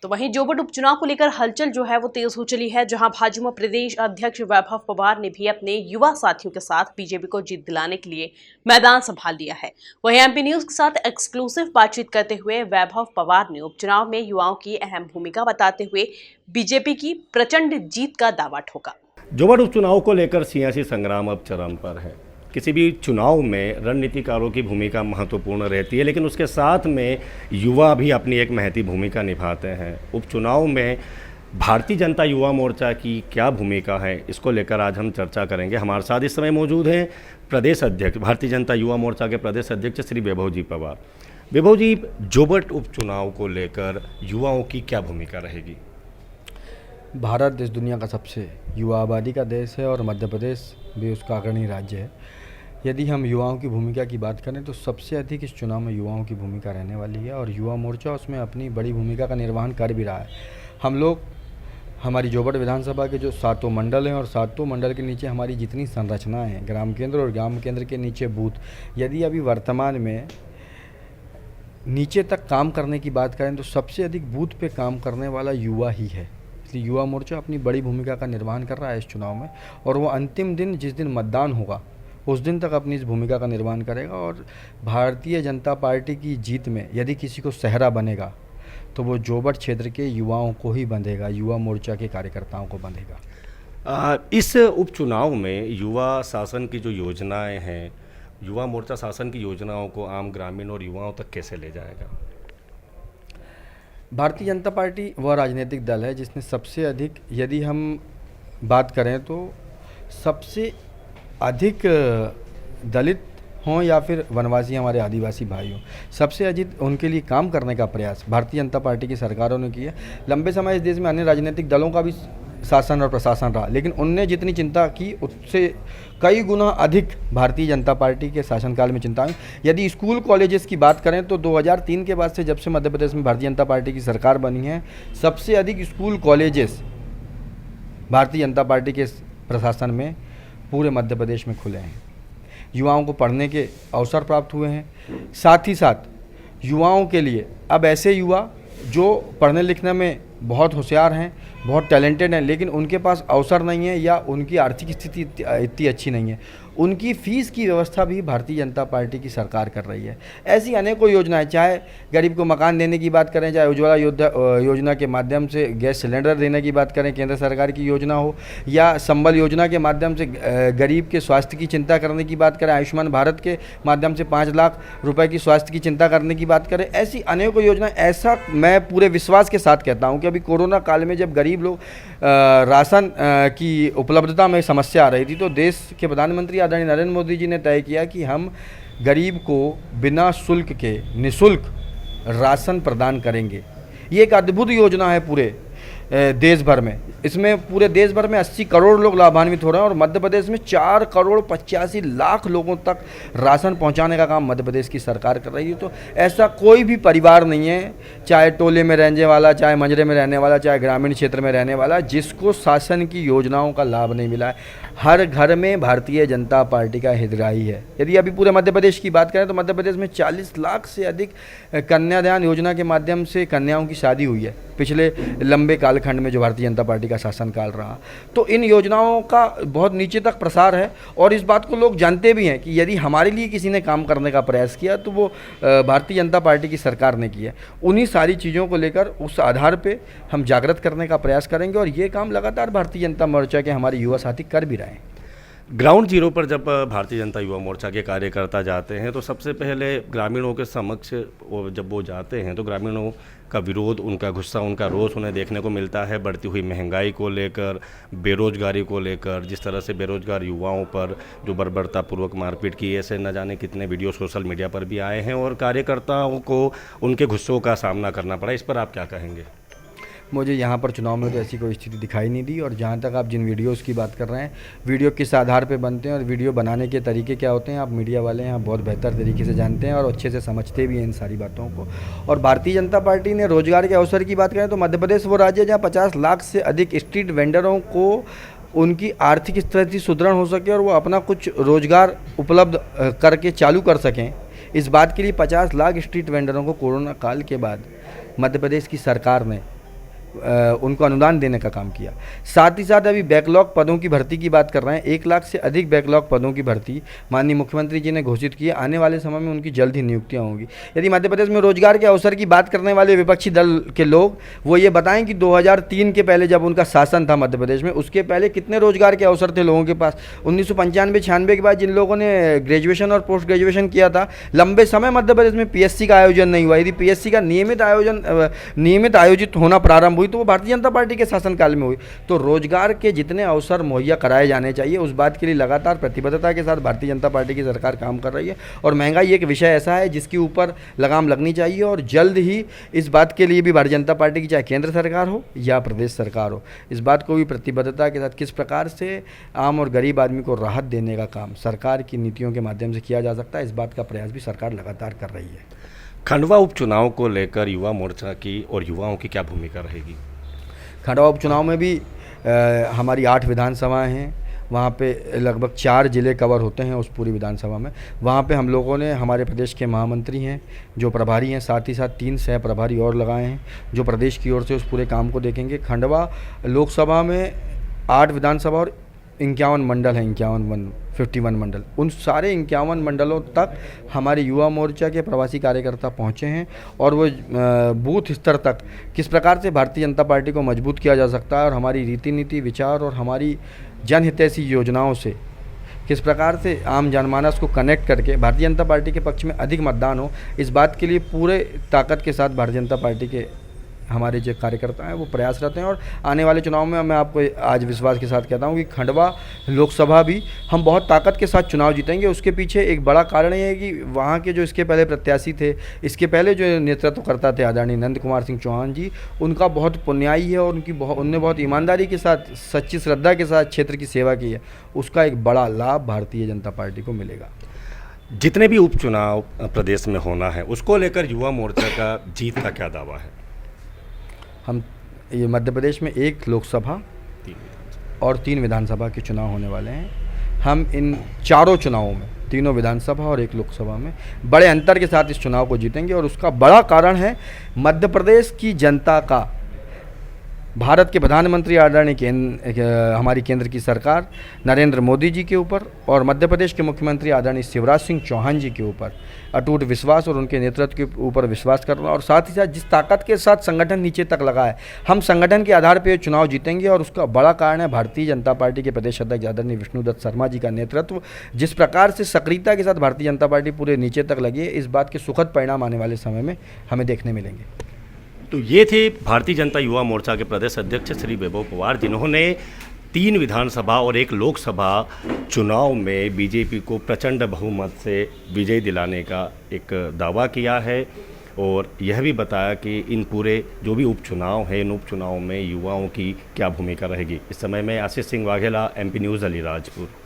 तो वहीं जोबट उपचुनाव को लेकर हलचल जो है वो तेज हो चली है, जहां भाजपा प्रदेश अध्यक्ष वैभव पवार ने भी अपने युवा साथियों के साथ बीजेपी को जीत दिलाने के लिए मैदान संभाल लिया है। वहीं एमपी न्यूज के साथ एक्सक्लूसिव बातचीत करते हुए वैभव पवार ने उपचुनाव में युवाओं की अहम भूमिका बताते हुए बीजेपी की प्रचंड जीत का दावा ठोका। जोबट उपचुनाव को लेकर सियासी संग्राम अब चरम पर है। किसी भी चुनाव में रणनीतिकारों की भूमिका महत्वपूर्ण रहती है, लेकिन उसके साथ में युवा भी अपनी एक महती भूमिका निभाते हैं। उपचुनाव में भारतीय जनता युवा मोर्चा की क्या भूमिका है, इसको लेकर आज हम चर्चा करेंगे। हमारे साथ इस समय मौजूद हैं प्रदेश अध्यक्ष, भारतीय जनता युवा मोर्चा के प्रदेश अध्यक्ष श्री वैभव जी पवार। वैभव जी, जोबट उपचुनाव को लेकर युवाओं की क्या भूमिका रहेगी? भारत देश दुनिया का सबसे युवा आबादी का देश है और मध्य प्रदेश भी उसका अग्रणी राज्य है। यदि हम युवाओं की भूमिका की बात करें तो सबसे अधिक इस चुनाव में युवाओं की भूमिका रहने वाली है और युवा मोर्चा उसमें अपनी बड़ी भूमिका का निर्वहन कर भी रहा है। हम लोग हमारी जोबट विधानसभा के जो 7 मंडल हैं और 7 मंडल के नीचे हमारी जितनी संरचनाएं हैं, ग्राम केंद्र और ग्राम केंद्र के नीचे बूथ, यदि अभी वर्तमान में नीचे तक काम करने की बात करें तो सबसे अधिक बूथ पे काम करने वाला युवा ही है। इसलिए युवा मोर्चा अपनी बड़ी भूमिका का निर्वहन कर रहा है इस चुनाव में और वो अंतिम दिन जिस दिन मतदान होगा उस दिन तक अपनी इस भूमिका का निर्वहन करेगा। और भारतीय जनता पार्टी की जीत में यदि किसी को सहरा बनेगा तो वो जोबट क्षेत्र के युवाओं को ही बंधेगा, युवा मोर्चा के कार्यकर्ताओं को बंधेगा। इस उपचुनाव में युवा शासन की जो योजनाएं हैं, युवा मोर्चा शासन की योजनाओं को आम ग्रामीण और युवाओं तक कैसे ले जाएगा? भारतीय जनता पार्टी वह राजनीतिक दल है जिसने सबसे अधिक, यदि हम बात करें तो सबसे अधिक दलित हों या फिर वनवासी हमारे आदिवासी भाई हों, सबसे अधिक उनके लिए काम करने का प्रयास भारतीय जनता पार्टी की सरकारों ने किया। लंबे समय इस देश में अन्य राजनीतिक दलों का भी शासन और प्रशासन रहा, लेकिन उनने जितनी चिंता की उससे कई गुना अधिक भारतीय जनता पार्टी के शासनकाल में चिंता हुई। यदि स्कूल कॉलेजेस की बात करें तो 2003 के बाद से जब से मध्य प्रदेश में भारतीय जनता पार्टी की सरकार बनी है, सबसे अधिक school colleges Bharatiya Janata party के प्रशासन में पूरे मध्य प्रदेश में खुले हैं। युवाओं को पढ़ने के अवसर प्राप्त हुए हैं। साथ ही साथ युवाओं के लिए अब ऐसे युवा जो पढ़ने लिखने में बहुत होशियार हैं, बहुत टैलेंटेड हैं, लेकिन उनके पास अवसर नहीं है या उनकी आर्थिक स्थिति इतनी अच्छी नहीं है, उनकी फ़ीस की व्यवस्था भी भारतीय जनता पार्टी की सरकार कर रही है। ऐसी अनेकों योजनाएं, चाहे गरीब को मकान देने की बात करें, चाहे उज्ज्वला योजना के माध्यम से गैस सिलेंडर देने की बात करें, केंद्र सरकार की योजना हो, या संबल योजना के माध्यम से गरीब के स्वास्थ्य की चिंता करने की बात करें, आयुष्मान भारत के माध्यम से 5 लाख रुपए की स्वास्थ्य की चिंता करने की बात करें, ऐसी अनेकों योजनाएं। ऐसा मैं पूरे विश्वास के साथ कहता हूँ कि अभी कोरोना काल में जब गरीब लोग राशन की उपलब्धता में समस्या आ रही थी तो देश के प्रधानमंत्री आदरणीय नरेंद्र मोदी जी ने तय किया कि हम गरीब को बिना शुल्क के निःशुल्क राशन प्रदान करेंगे। ये एक अद्भुत योजना है पूरे देश भर में। इसमें पूरे देश भर में 80 करोड़ लोग लाभान्वित हो रहे हैं और मध्य प्रदेश में 4 करोड़ 85 लाख लोगों तक राशन पहुंचाने का काम मध्य प्रदेश की सरकार कर रही है। तो ऐसा कोई भी परिवार नहीं है, चाहे टोले में रहने वाला, चाहे मंजरे में रहने वाला, चाहे ग्रामीण क्षेत्र में रहने वाला, जिसको शासन की योजनाओं का लाभ नहीं मिला है। हर घर में भारतीय जनता पार्टी का हितग्राही है। यदि अभी पूरे मध्य प्रदेश की बात करें तो मध्य प्रदेश में 40 लाख से अधिक कन्यादान योजना के माध्यम से कन्याओं की शादी हुई है पिछले लंबे कालखंड में जो भारतीय जनता पार्टी का शासनकाल रहा। तो इन योजनाओं का बहुत नीचे तक प्रसार है और इस बात को लोग जानते भी हैं कि यदि हमारे लिए किसी ने काम करने का प्रयास किया तो वो भारतीय जनता पार्टी की सरकार ने किया। उन्हीं सारी चीज़ों को लेकर उस आधार पे हम जागृत करने का प्रयास करेंगे और ये काम लगातार भारतीय जनता मोर्चा के हमारे युवा साथी कर भी रहे हैं। ग्राउंड जीरो पर जब भारतीय जनता युवा मोर्चा के कार्यकर्ता जाते हैं तो सबसे पहले ग्रामीणों के समक्ष जब वो जाते हैं तो ग्रामीणों का विरोध, उनका गुस्सा, उनका रोष उन्हें देखने को मिलता है। बढ़ती हुई महंगाई को लेकर, बेरोजगारी को लेकर, जिस तरह से बेरोजगार युवाओं पर जो बर्बरतापूर्वक मारपीट की, ऐसे न जाने कितने वीडियो सोशल मीडिया पर भी आए हैं और कार्यकर्ताओं को उनके गुस्सों का सामना करना पड़ा। इस पर आप क्या कहेंगे? मुझे यहाँ पर चुनाव में तो ऐसी कोई स्थिति दिखाई नहीं दी। और जहाँ तक आप जिन वीडियोस की बात कर रहे हैं, वीडियो किस आधार पे बनते हैं और वीडियो बनाने के तरीके क्या होते हैं, आप मीडिया वाले हैं, आप बहुत बेहतर तरीके से जानते हैं और अच्छे से समझते भी हैं इन सारी बातों को। और भारतीय जनता पार्टी ने रोजगार के अवसर की बात करें तो मध्य प्रदेश वो राज्य है जहाँ 50 लाख से अधिक स्ट्रीट वेंडरों को उनकी आर्थिक स्थिति सुदृढ़ हो सके और वो अपना कुछ रोजगार उपलब्ध करके चालू कर सकें। इस बात के लिए 50 लाख स्ट्रीट वेंडरों को कोरोना काल के बाद मध्य प्रदेश की सरकार ने उनको अनुदान देने का काम किया। साथ ही साथ अभी बैकलॉग पदों की भर्ती की बात कर रहे हैं। 1 लाख से अधिक बैकलॉग पदों की भर्ती माननीय मुख्यमंत्री जी ने घोषित की है। आने वाले समय में उनकी जल्द ही नियुक्तियां होंगी। यदि मध्य प्रदेश में रोजगार के अवसर की बात करने वाले विपक्षी दल के लोग वो ये बताएं कि 2003 के पहले जब उनका शासन था मध्य प्रदेश में, उसके पहले कितने रोजगार के अवसर थे लोगों के पास। 1995-96 के बाद जिन लोगों ने ग्रेजुएशन और पोस्ट ग्रेजुएशन किया था, लंबे समय मध्य प्रदेश में पीएससी का आयोजन नहीं हुआ। यदि पीएससी का नियमित आयोजित होना प्रारंभ हुई तो वो भारतीय जनता पार्टी के शासनकाल में हुई। तो रोजगार के जितने अवसर मुहैया कराए जाने चाहिए, उस बात के लिए लगातार प्रतिबद्धता के साथ भारतीय जनता पार्टी की सरकार काम कर रही है। और महंगाई एक विषय ऐसा है जिसके ऊपर लगाम लगनी चाहिए और जल्द ही इस बात के लिए भी भारतीय जनता पार्टी की, चाहे केंद्र सरकार हो या प्रदेश सरकार हो, इस बात को भी प्रतिबद्धता के साथ किस प्रकार से आम और गरीब आदमी को राहत देने का काम सरकार की नीतियों के माध्यम से किया जा सकता है, इस बात का प्रयास भी सरकार लगातार कर रही है। खंडवा उपचुनाव को लेकर युवा मोर्चा की और युवाओं की क्या भूमिका रहेगी? खंडवा उपचुनाव में भी हमारी 8 विधानसभाएं हैं। वहाँ पे लगभग 4 ज़िले कवर होते हैं उस पूरी विधानसभा में। वहाँ पे हम लोगों ने, हमारे प्रदेश के महामंत्री हैं जो प्रभारी हैं, साथ ही साथ 3 सह प्रभारी और लगाए हैं जो प्रदेश की ओर से उस पूरे काम को देखेंगे। खंडवा लोकसभा में 8 विधानसभा और 51 मंडल हैं, 51 मंडल। उन सारे 51 मंडलों तक हमारे युवा मोर्चा के प्रवासी कार्यकर्ता पहुँचे हैं और वो बूथ स्तर तक किस प्रकार से भारतीय जनता पार्टी को मजबूत किया जा सकता है और हमारी रीति नीति, विचार और हमारी जनहितैषी योजनाओं से किस प्रकार से आम जनमानस को कनेक्ट करके भारतीय जनता पार्टी के पक्ष में अधिक मतदान हो, इस बात के लिए पूरे ताकत के साथ भारतीय जनता पार्टी के हमारे जो कार्यकर्ता हैं वो प्रयासरत हैं। और आने वाले चुनाव में मैं आपको आज विश्वास के साथ कहता हूं कि खंडवा लोकसभा भी हम बहुत ताकत के साथ चुनाव जीतेंगे। उसके पीछे एक बड़ा कारण ये है कि वहाँ के जो इसके पहले प्रत्याशी थे, इसके पहले जो नेतृत्व करता थे आदरणीय नंद कुमार सिंह चौहान जी, उनका बहुत पुण्याई है और उनने बहुत ईमानदारी के साथ, सच्ची श्रद्धा के साथ क्षेत्र की सेवा की है। उसका एक बड़ा लाभ भारतीय जनता पार्टी को मिलेगा। जितने भी उपचुनाव प्रदेश में होना है उसको लेकर युवा मोर्चा का जीत का क्या दावा है? हम ये मध्य प्रदेश में 1 लोकसभा और 3 विधानसभा के चुनाव होने वाले हैं। हम इन चारों चुनावों में, तीनों विधानसभा और 1 लोकसभा में बड़े अंतर के साथ इस चुनाव को जीतेंगे। और उसका बड़ा कारण है मध्य प्रदेश की जनता का भारत के प्रधानमंत्री आदरणीय हमारी केंद्र की सरकार नरेंद्र मोदी जी के ऊपर और मध्य प्रदेश के मुख्यमंत्री आदरणीय शिवराज सिंह चौहान जी के ऊपर अटूट विश्वास और उनके नेतृत्व के ऊपर विश्वास करना। और साथ ही साथ जिस ताकत के साथ संगठन नीचे तक लगा है, हम संगठन के आधार पर चुनाव जीतेंगे। और उसका बड़ा कारण है भारतीय जनता पार्टी के प्रदेश अध्यक्ष आदरणीय विष्णुदत्त शर्मा जी का नेतृत्व। जिस प्रकार से सक्रियता के साथ भारतीय जनता पार्टी पूरे नीचे तक लगी है, इस बात के सुखद परिणाम आने वाले समय में हमें देखने मिलेंगे। तो ये थे भारतीय जनता युवा मोर्चा के प्रदेश अध्यक्ष श्री वैभव पवार, जिन्होंने 3 विधानसभा और 1 लोकसभा चुनाव में बीजेपी को प्रचंड बहुमत से विजय दिलाने का एक दावा किया है। और यह भी बताया कि इन पूरे जो भी उपचुनाव हैं, इन उपचुनाव में युवाओं की क्या भूमिका रहेगी। इस समय में आशीष सिंह वाघेला, MP न्यूज़, अलीराजपुर।